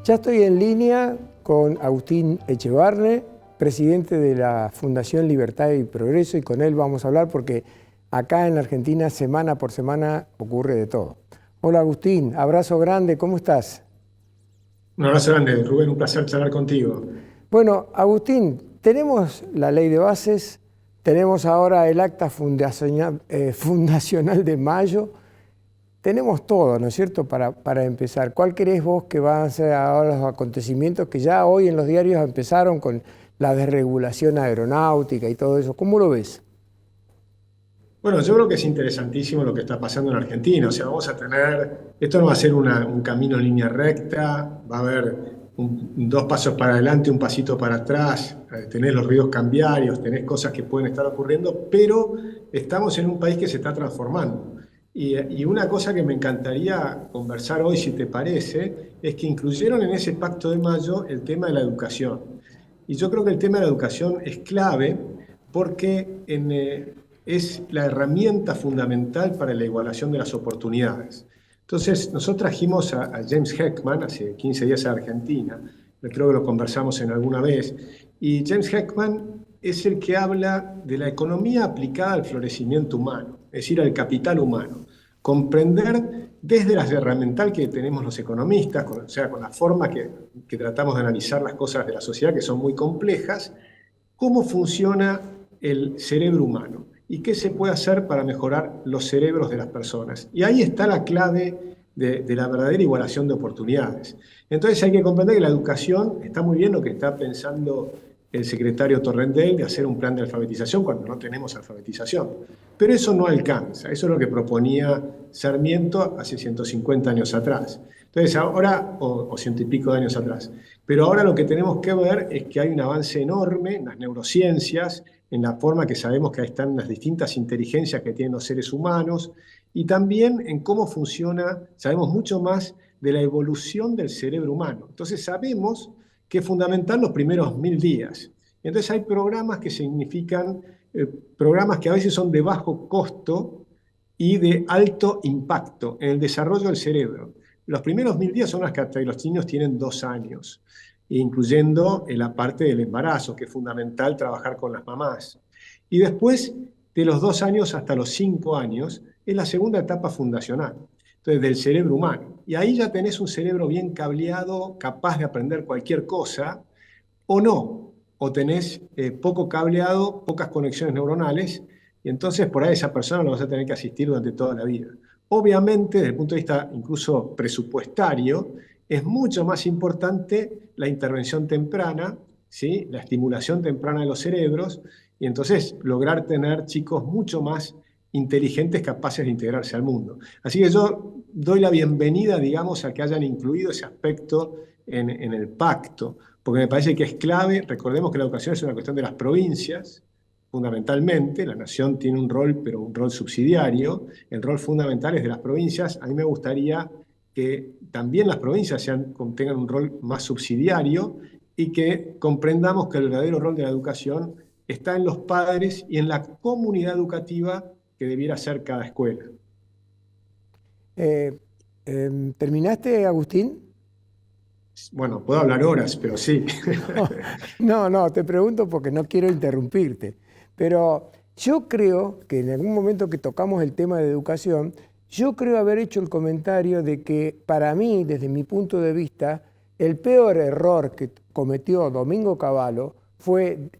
Ya estoy en línea con Agustín Echevarne, presidente de la Fundación Libertad y Progreso, y con él vamos a hablar porque acá en la Argentina semana por semana ocurre de todo. Hola Agustín, abrazo grande, ¿cómo estás? Un abrazo grande, Rubén, un placer charlar contigo. Bueno, Agustín, tenemos la ley de bases, tenemos ahora el acta fundacional de mayo, tenemos todo, ¿no es cierto?, para empezar. ¿Cuál crees vos que van a ser ahora los acontecimientos que ya hoy en los diarios empezaron con la desregulación aeronáutica y todo eso? ¿Cómo lo ves? Bueno, yo creo que es interesantísimo lo que está pasando en Argentina. O sea, vamos a tener, esto no va a ser un camino en línea recta, va a haber dos pasos para adelante, un pasito para atrás, tenés los ruidos cambiarios, tenés cosas que pueden estar ocurriendo, pero estamos en un país que se está transformando. Y una cosa que me encantaría conversar hoy, si te parece, es que incluyeron en ese Pacto de Mayo el tema de la educación. Y yo creo que el tema de la educación es clave porque es la herramienta fundamental para la igualación de las oportunidades. Entonces, nosotros trajimos a James Heckman hace 15 días a Argentina, creo que lo conversamos en alguna vez, y James Heckman es el que habla de la economía aplicada al florecimiento humano, es decir, al capital humano. Comprender desde las herramientas que tenemos los economistas, o sea, con la forma que tratamos de analizar las cosas de la sociedad, que son muy complejas, cómo funciona el cerebro humano y qué se puede hacer para mejorar los cerebros de las personas. Y ahí está la clave de la verdadera igualación de oportunidades. Entonces hay que comprender que la educación, está muy bien lo que está pensando el secretario Torrendel de hacer un plan de alfabetización cuando no tenemos alfabetización. Pero eso no alcanza, eso es lo que proponía Sarmiento hace 150 años atrás. Entonces ahora, o ciento y pico de años atrás. Pero ahora lo que tenemos que ver es que hay un avance enorme en las neurociencias, en la forma que sabemos que ahí están las distintas inteligencias que tienen los seres humanos, y también en cómo funciona, sabemos mucho más de la evolución del cerebro humano. Entonces sabemos que es fundamental los primeros 1000 días. Entonces hay programas que significan, programas que a veces son de bajo costo y de alto impacto en el desarrollo del cerebro. Los primeros 1000 días son las que hasta los niños tienen 2 años, incluyendo la parte del embarazo, que es fundamental trabajar con las mamás. Y después, de los 2 años hasta los 5 años, es la segunda etapa fundacional, entonces del cerebro humano. Y ahí ya tenés un cerebro bien cableado, capaz de aprender cualquier cosa, o no, o tenés poco cableado, pocas conexiones neuronales, y entonces por ahí esa persona lo vas a tener que asistir durante toda la vida. Obviamente, desde el punto de vista incluso presupuestario, es mucho más importante la intervención temprana, ¿sí? La estimulación temprana de los cerebros, y entonces lograr tener chicos mucho más inteligentes, capaces de integrarse al mundo. Así que yo doy la bienvenida, digamos, a que hayan incluido ese aspecto en el pacto, porque me parece que es clave. Recordemos que la educación es una cuestión de las provincias, fundamentalmente. La nación tiene un rol, pero un rol subsidiario. El rol fundamental es de las provincias. A mí me gustaría que también las provincias tengan un rol más subsidiario y que comprendamos que el verdadero rol de la educación está en los padres y en la comunidad educativa que debiera ser cada escuela. Eh, ¿Terminaste, Agustín? Bueno, puedo hablar horas, pero sí. No, te pregunto porque no quiero interrumpirte, pero yo creo que en algún momento que tocamos el tema de educación, yo creo haber hecho el comentario de que para mí, desde mi punto de vista, el peor error que cometió Domingo Cavallo fue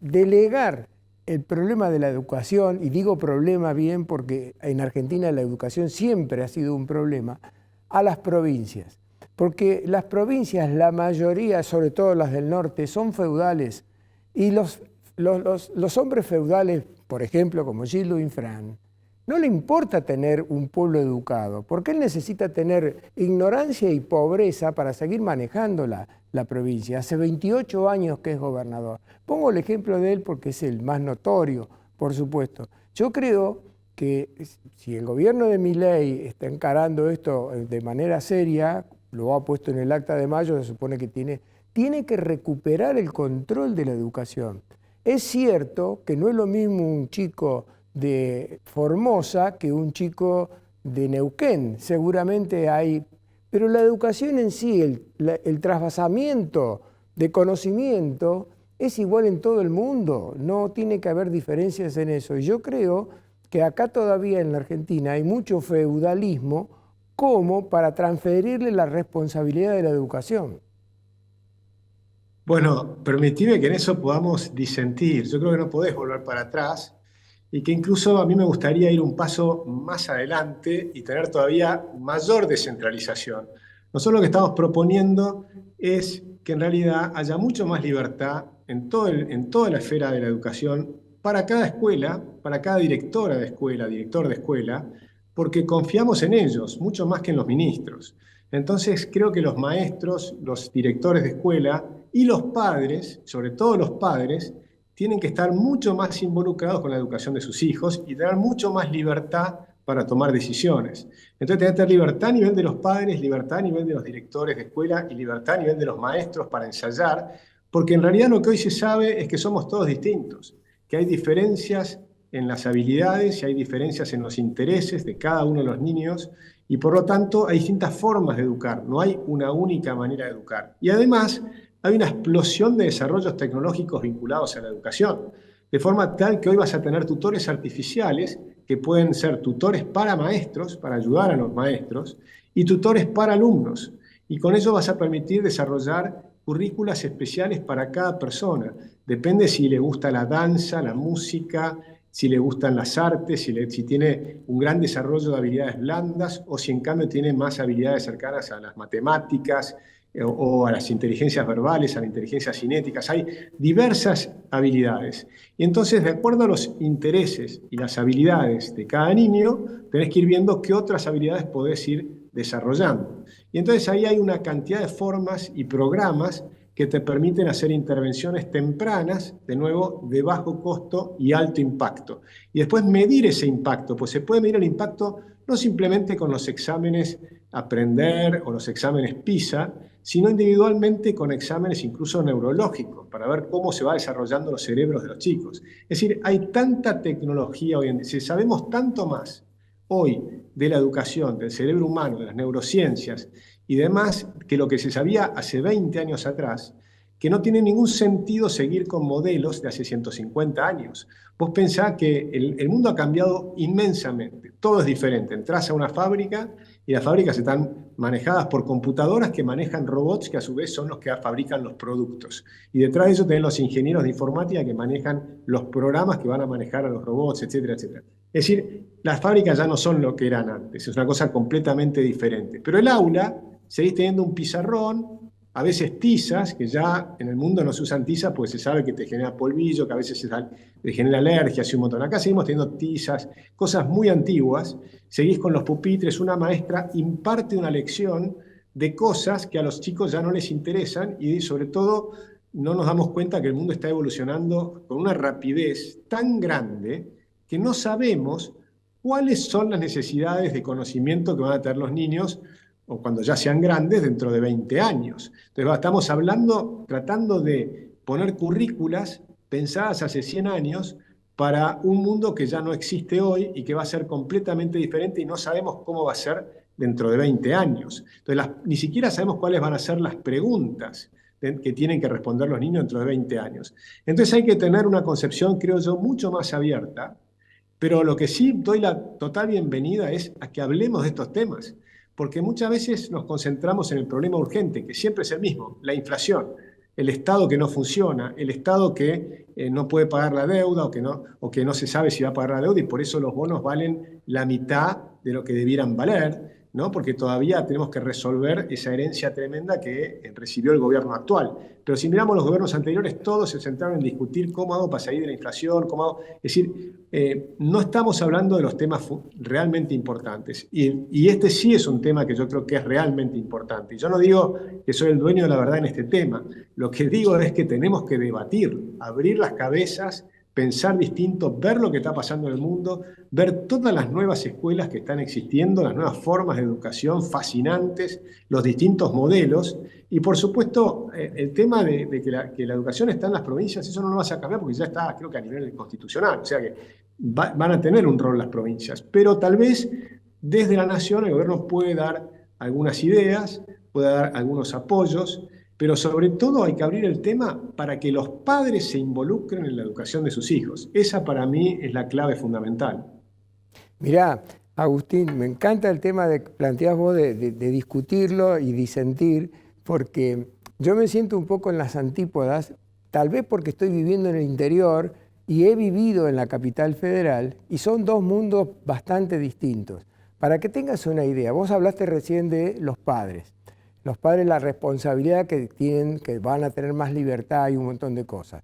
delegar el problema de la educación, y digo problema bien porque en Argentina la educación siempre ha sido un problema, a las provincias. Porque las provincias, la mayoría, sobre todo las del norte, son feudales, y los hombres feudales, por ejemplo, como Gilles Louis Infran, no le importa tener un pueblo educado, porque él necesita tener ignorancia y pobreza para seguir manejando la provincia. Hace 28 años que es gobernador. Pongo el ejemplo de él porque es el más notorio, por supuesto. Yo creo que si el gobierno de Milei está encarando esto de manera seria, lo ha puesto en el acta de mayo, se supone que tiene que recuperar el control de la educación. Es cierto que no es lo mismo un chico de Formosa que un chico de Neuquén. Seguramente hay pero la educación en sí, el trasvasamiento de conocimiento es igual en todo el mundo, no tiene que haber diferencias en eso. Y yo creo que acá todavía en la Argentina hay mucho feudalismo como para transferirle la responsabilidad de la educación. Bueno, permitime que en eso podamos disentir. Yo creo que no podés volver para atrás y que incluso a mí me gustaría ir un paso más adelante y tener todavía mayor descentralización. Nosotros lo que estamos proponiendo es que en realidad haya mucho más libertad en toda la esfera de la educación para cada escuela, para cada directora de escuela, director de escuela, porque confiamos en ellos, mucho más que en los ministros. Entonces creo que los maestros, los directores de escuela y los padres, sobre todo los padres, tienen que estar mucho más involucrados con la educación de sus hijos y tener mucho más libertad para tomar decisiones. Entonces, tienen que tener libertad a nivel de los padres, libertad a nivel de los directores de escuela y libertad a nivel de los maestros para ensayar, porque en realidad lo que hoy se sabe es que somos todos distintos, que hay diferencias en las habilidades y hay diferencias en los intereses de cada uno de los niños y por lo tanto hay distintas formas de educar, no hay una única manera de educar. Y además hay una explosión de desarrollos tecnológicos vinculados a la educación, de forma tal que hoy vas a tener tutores artificiales que pueden ser tutores para maestros, para ayudar a los maestros, y tutores para alumnos. Y con eso vas a permitir desarrollar currículas especiales para cada persona. Depende si le gusta la danza, la música, si le gustan las artes, si tiene un gran desarrollo de habilidades blandas o si en cambio tiene más habilidades cercanas a las matemáticas o a las inteligencias verbales, a las inteligencias cinéticas. Hay diversas habilidades. Y entonces, de acuerdo a los intereses y las habilidades de cada niño, tenés que ir viendo qué otras habilidades podés ir desarrollando. Y entonces ahí hay una cantidad de formas y programas que te permiten hacer intervenciones tempranas, de nuevo, de bajo costo y alto impacto. Y después medir ese impacto, pues se puede medir el impacto no simplemente con los exámenes Aprender o los exámenes PISA, sino individualmente con exámenes incluso neurológicos, para ver cómo se va desarrollando los cerebros de los chicos. Es decir, hay tanta tecnología hoy en día, si sabemos tanto más hoy de la educación, del cerebro humano, de las neurociencias y demás, que lo que se sabía hace 20 años atrás, que no tiene ningún sentido seguir con modelos de hace 150 años. Vos pensás que el mundo ha cambiado inmensamente, todo es diferente. Entrás a una fábrica y las fábricas están manejadas por computadoras que manejan robots que a su vez son los que fabrican los productos. Y detrás de eso tenés los ingenieros de informática que manejan los programas que van a manejar a los robots, etcétera, etcétera. Es decir, las fábricas ya no son lo que eran antes, es una cosa completamente diferente. Pero el aula, seguís teniendo un pizarrón, a veces tizas, que ya en el mundo no se usan tizas porque se sabe que te genera polvillo, que a veces te genera alergias y un montón. Acá seguimos teniendo tizas, cosas muy antiguas. Seguís con los pupitres, una maestra imparte una lección de cosas que a los chicos ya no les interesan y sobre todo no nos damos cuenta que el mundo está evolucionando con una rapidez tan grande que no sabemos cuáles son las necesidades de conocimiento que van a tener los niños o cuando ya sean grandes dentro de 20 años. Entonces estamos hablando, tratando de poner currículas pensadas hace 100 años para un mundo que ya no existe hoy y que va a ser completamente diferente y no sabemos cómo va a ser dentro de 20 años. Entonces ni siquiera sabemos cuáles van a ser las preguntas que tienen que responder los niños dentro de 20 años. Entonces hay que tener una concepción, creo yo, mucho más abierta, pero lo que sí doy la total bienvenida es a que hablemos de estos temas, porque muchas veces nos concentramos en el problema urgente, que siempre es el mismo, la inflación, el Estado que no funciona, el Estado que no puede pagar la deuda o que no se sabe si va a pagar la deuda y por eso los bonos valen la mitad de lo que debieran valer, ¿no? Porque todavía tenemos que resolver esa herencia tremenda que recibió el gobierno actual. Pero si miramos los gobiernos anteriores, todos se centraron en discutir cómo hago para salir de la inflación, es decir, no estamos hablando de los temas realmente importantes. Y este sí es un tema que yo creo que es realmente importante. Y yo no digo que soy el dueño de la verdad en este tema. Lo que digo es que tenemos que debatir, abrir las cabezas, pensar distinto, ver lo que está pasando en el mundo, ver todas las nuevas escuelas que están existiendo, las nuevas formas de educación fascinantes, los distintos modelos. Y por supuesto, el tema de que la educación está en las provincias, eso no lo vas a cambiar porque ya está, creo que a nivel constitucional. O sea que van a tener un rol las provincias. Pero tal vez desde la nación el gobierno puede dar algunas ideas, puede dar algunos apoyos, pero sobre todo hay que abrir el tema para que los padres se involucren en la educación de sus hijos. Esa para mí es la clave fundamental. Mirá, Agustín, me encanta el tema que planteás vos de discutirlo y disentir, porque yo me siento un poco en las antípodas, tal vez porque estoy viviendo en el interior y he vivido en la capital federal, y son dos mundos bastante distintos. Para que tengas una idea, vos hablaste recién de los padres. Los padres, la responsabilidad que tienen, que van a tener más libertad y un montón de cosas.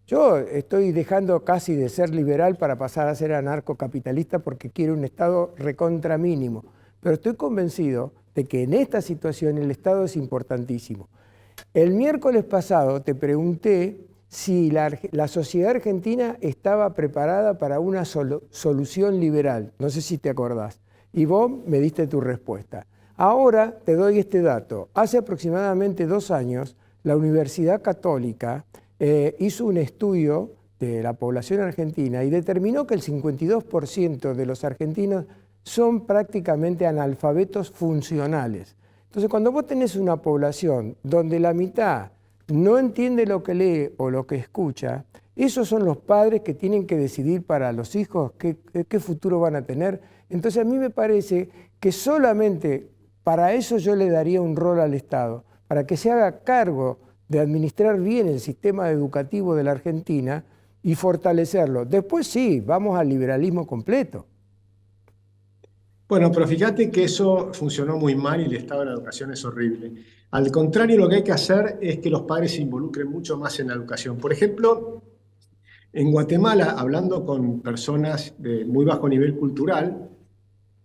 Yo estoy dejando casi de ser liberal para pasar a ser anarcocapitalista porque quiero un Estado recontra mínimo. Pero estoy convencido de que en esta situación el Estado es importantísimo. El miércoles pasado te pregunté si la sociedad argentina estaba preparada para una solución liberal. No sé si te acordás. Y vos me diste tu respuesta. Ahora te doy este dato. Hace aproximadamente 2 años, la Universidad Católica hizo un estudio de la población argentina y determinó que el 52% de los argentinos son prácticamente analfabetos funcionales. Entonces, cuando vos tenés una población donde la mitad no entiende lo que lee o lo que escucha, esos son los padres que tienen que decidir para los hijos qué futuro van a tener. Entonces, a mí me parece que solamente para eso yo le daría un rol al Estado, para que se haga cargo de administrar bien el sistema educativo de la Argentina y fortalecerlo. Después sí, vamos al liberalismo completo. Bueno, pero fíjate que eso funcionó muy mal y el estado de la educación es horrible. Al contrario, lo que hay que hacer es que los padres se involucren mucho más en la educación. Por ejemplo, en Guatemala, hablando con personas de muy bajo nivel cultural,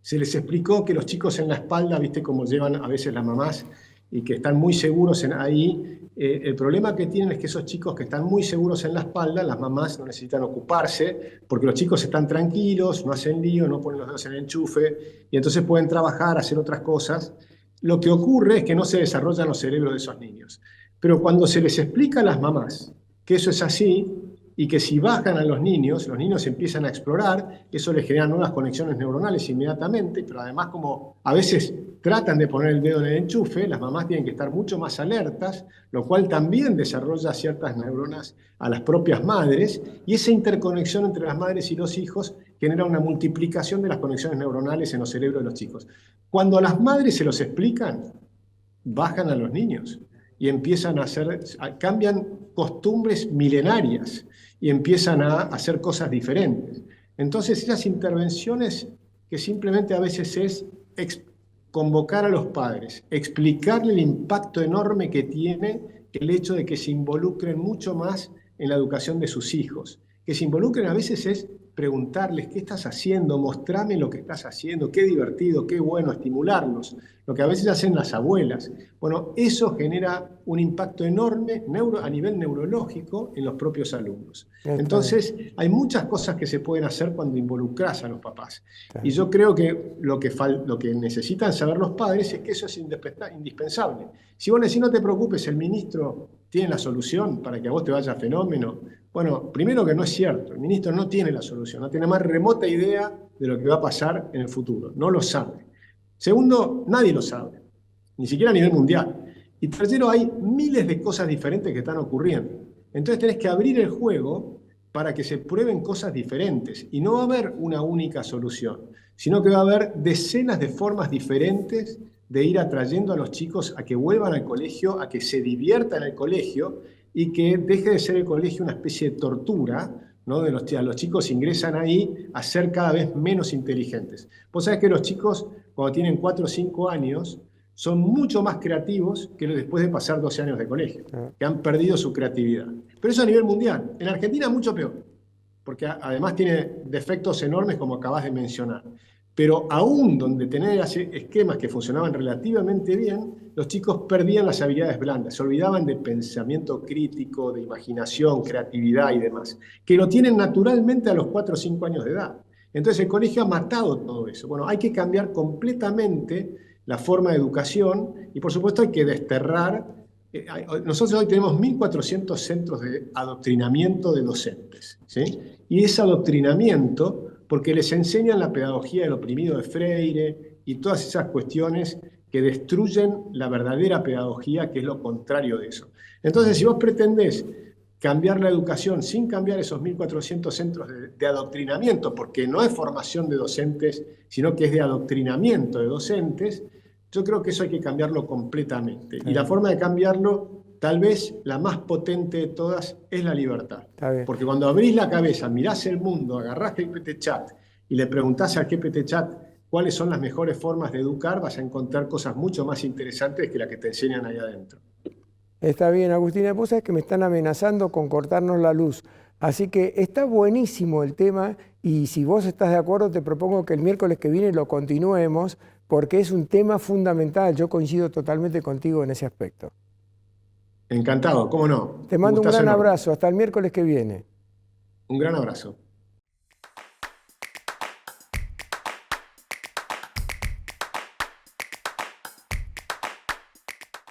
se les explicó que los chicos en la espalda, viste cómo llevan a veces las mamás y que están muy seguros ahí. El problema que tienen es que esos chicos que están muy seguros en la espalda, las mamás no necesitan ocuparse porque los chicos están tranquilos, no hacen lío, no ponen los dedos en el enchufe y entonces pueden trabajar, hacer otras cosas. Lo que ocurre es que no se desarrollan los cerebros de esos niños. Pero cuando se les explica a las mamás que eso es así, y que si bajan a los niños empiezan a explorar, eso les genera nuevas conexiones neuronales inmediatamente, pero además como a veces tratan de poner el dedo en el enchufe, las mamás tienen que estar mucho más alertas, lo cual también desarrolla ciertas neuronas a las propias madres, y esa interconexión entre las madres y los hijos genera una multiplicación de las conexiones neuronales en los cerebros de los chicos. Cuando a las madres se los explican, bajan a los niños y empiezan a cambian costumbres milenarias y empiezan a hacer cosas diferentes. Entonces, esas intervenciones que simplemente a veces es convocar a los padres, explicarle el impacto enorme que tiene el hecho de que se involucren mucho más en la educación de sus hijos. Que se involucren a veces es preguntarles qué estás haciendo, mostrame lo que estás haciendo, qué divertido, qué bueno, estimularlos, lo que a veces hacen las abuelas. Bueno, eso genera un impacto enorme a nivel neurológico en los propios alumnos. Entonces, hay muchas cosas que se pueden hacer cuando involucras a los papás. Y yo creo que lo que necesitan saber los padres es que eso es indispensable. Si vos decís, no te preocupes, el ministro tiene la solución para que a vos te vaya fenómeno. Bueno, primero que no es cierto, el ministro no tiene la solución, no tiene más remota idea de lo que va a pasar en el futuro, no lo sabe. Segundo, nadie lo sabe, ni siquiera a nivel mundial. Y tercero, hay miles de cosas diferentes que están ocurriendo. Entonces tenés que abrir el juego para que se prueben cosas diferentes. Y no va a haber una única solución, sino que va a haber decenas de formas diferentes de ir atrayendo a los chicos a que vuelvan al colegio, a que se diviertan en el colegio y que deje de ser el colegio una especie de tortura, ¿no? Los chicos ingresan ahí a ser cada vez menos inteligentes. Vos sabés que los chicos, cuando tienen 4 o 5 años, son mucho más creativos que después de pasar 12 años de colegio, que han perdido su creatividad. Pero eso a nivel mundial. En Argentina mucho peor, porque además tiene defectos enormes como acabas de mencionar. Pero aún donde tenés esquemas que funcionaban relativamente bien, los chicos perdían las habilidades blandas, se olvidaban de pensamiento crítico, de imaginación, creatividad y demás, que lo tienen naturalmente a los 4 o 5 años de edad. Entonces el colegio ha matado todo eso. Bueno, hay que cambiar completamente la forma de educación y por supuesto hay que desterrar. Nosotros hoy tenemos 1.400 centros de adoctrinamiento de docentes, ¿sí? Y ese adoctrinamiento, porque les enseñan la pedagogía del oprimido de Freire y todas esas cuestiones que destruyen la verdadera pedagogía, que es lo contrario de eso. Entonces, si vos pretendés cambiar la educación sin cambiar esos 1.400 centros de adoctrinamiento, porque no es formación de docentes, sino que es de adoctrinamiento de docentes, yo creo que eso hay que cambiarlo completamente. Y la forma de cambiarlo, tal vez la más potente de todas, es la libertad. Porque cuando abrís la cabeza, mirás el mundo, agarrás GPT Chat y le preguntás al GPT Chat cuáles son las mejores formas de educar, vas a encontrar cosas mucho más interesantes que las que te enseñan ahí adentro. Está bien, Agustina, vos sabés que me están amenazando con cortarnos la luz. Así que está buenísimo el tema y si vos estás de acuerdo te propongo que el miércoles que viene lo continuemos porque es un tema fundamental. Yo coincido totalmente contigo en ese aspecto. Encantado, cómo no. Te mando un gran enorme. abrazo. Hasta el miércoles que viene. Un gran abrazo.